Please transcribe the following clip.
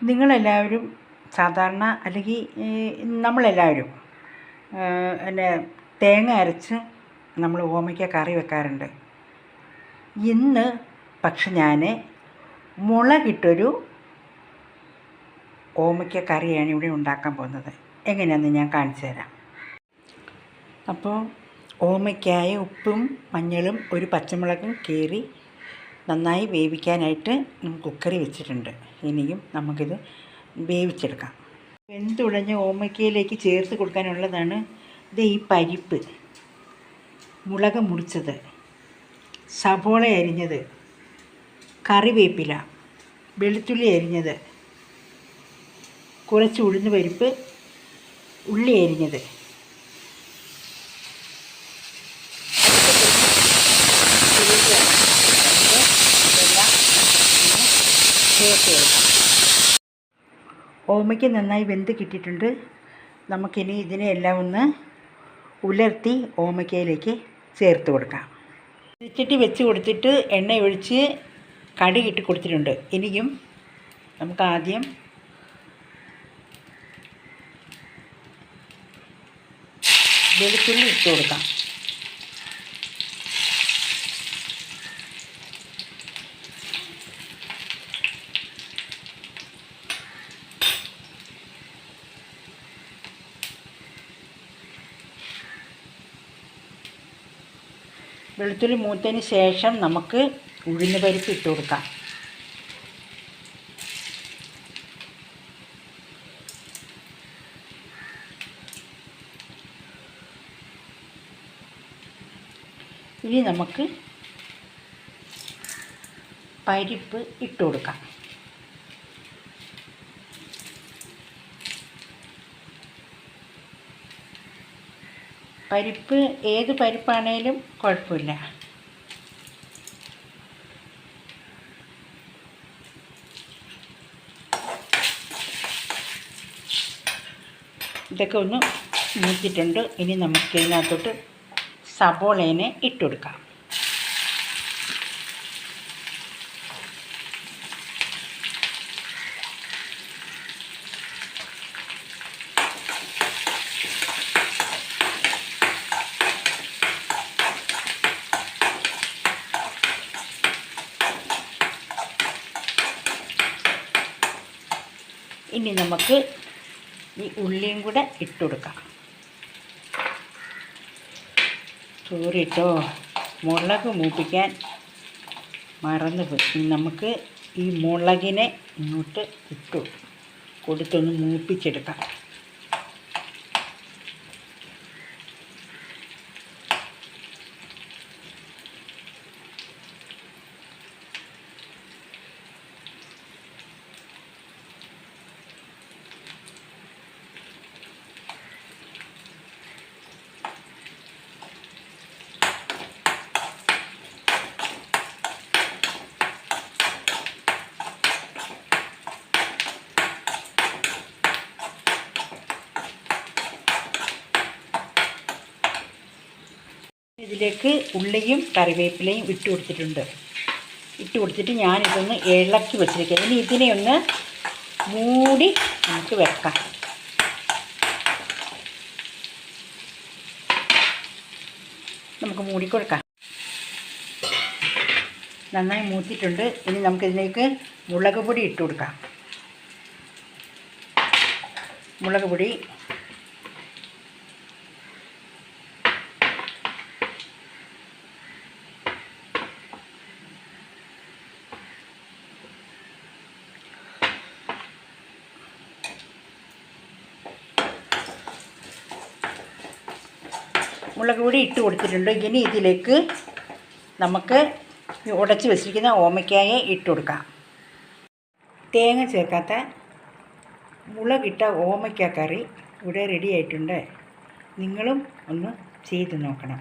നിങ്ങളെല്ലാവരും സാധാരണ അല്ലെങ്കിൽ നമ്മളെല്ലാവരും പിന്നെ തേങ്ങ അരച്ച് നമ്മൾ ഓമയ്ക്ക കറി വെക്കാറുണ്ട്. ഇന്ന് പക്ഷെ ഞാൻ മുളകിട്ടൊരു ഓമയ്ക്ക കറിയാണ് ഇവിടെ ഉണ്ടാക്കാൻ പോകുന്നത്. എങ്ങനെയാണെന്ന് ഞാൻ കാണിച്ചു തരാം. അപ്പോൾ ഓമയ്ക്കായ ഉപ്പും മഞ്ഞളും ഒരു പച്ചമുളകും കീറി നന്നായി വേവിക്കാനായിട്ട് കുക്കറി വെച്ചിട്ടുണ്ട്. ഇനിയും നമുക്കിത് വേവിച്ചെടുക്കാം. വെന്തുടഞ്ഞ ഓമയ്ക്കയിലേക്ക് ചേർത്ത് കൊടുക്കാനുള്ളതാണ് ഇത്. ഈ പരിപ്പ്, മുളക് മുറിച്ചത്, സവോള അരിഞ്ഞത്, കറിവേപ്പില, വെളുത്തുള്ളി അരിഞ്ഞത്, കുറച്ച് ഉഴുന്ന് പരിപ്പ്, ഉള്ളി അരിഞ്ഞത്, ചേർത്ത് കൊടുക്കാം. ഓമയ്ക്ക് നന്നായി വെന്ത് കിട്ടിയിട്ടുണ്ട്. നമുക്കിനി ഇതിനെ എല്ലാം ഒന്ന് ഉലർത്തി ഓമയ്ക്കയിലേക്ക് ചേർത്ത് കൊടുക്കാം. തിരിച്ചിട്ട് വെച്ച് കൊടുത്തിട്ട് എണ്ണ ഒഴിച്ച് കടുകിട്ട് കൊടുത്തിട്ടുണ്ട്. ഇനിയും നമുക്കാദ്യം വെളുത്തുള്ളി ഇട്ട് കൊടുക്കാം. വെളുത്തുള്ളി മൂത്തതിന് ശേഷം നമുക്ക് ഉഴുന്ന് പരിപ്പ് ഇട്ട് കൊടുക്കാം. ഇനി നമുക്ക് പരിപ്പ് ഇട്ട് കൊടുക്കാം. പരിപ്പ് ഏത് പരിപ്പാണേലും കുഴപ്പമില്ല. ഇതൊക്കെ ഒന്ന് മൂത്തിട്ടുണ്ട്. ഇനി നമുക്ക് ഇതിനകത്തോട്ട് സവോളേനെ ഇട്ട് കൊടുക്കാം. ഇനി നമുക്ക് ഈ ഉള്ളിയും കൂടെ ഇട്ട് കൊടുക്കാം. ചോറിട്ടോ, മുളക് മൂപ്പിക്കാൻ മറന്നുപോയി. നമുക്ക് ഈ മുളകിനെ ഇങ്ങോട്ട് ഇട്ടു കൊടുത്തൊന്ന് മൂപ്പിച്ചെടുക്കാം. ഇതിലേക്ക് ഉള്ളിയും കറിവേപ്പിലയും ഇട്ട് കൊടുത്തിട്ടുണ്ട്. ഇട്ട് കൊടുത്തിട്ട് ഞാനിതൊന്ന് ഇളക്കി വെച്ചിരിക്കുക. ഇനി ഇതിനെ ഒന്ന് മൂടി നമുക്ക് വെക്കാം. നമുക്ക് മൂടിക്കൊടുക്കാം. നന്നായി മൂത്തിട്ടുണ്ട്. ഇനി നമുക്കിതിലേക്ക് മുളക് പൊടി ഇട്ട് കൊടുക്കാം. മുളക് പൊടി, മുളക് പൊടി ഇട്ട് കൊടുത്തിട്ടുണ്ട്. ഇനി ഇതിലേക്ക് നമുക്ക് ഉടച്ച് വെച്ചിരിക്കുന്ന ഓമയ്ക്കായ ഇട്ട് കൊടുക്കാം. തേങ്ങ ചേർക്കാത്ത മുളകിട്ട ഓമയ്ക്ക കറി ഇവിടെ റെഡി ആയിട്ടുണ്ട്. നിങ്ങളും ഒന്ന് ചെയ്ത് നോക്കണം.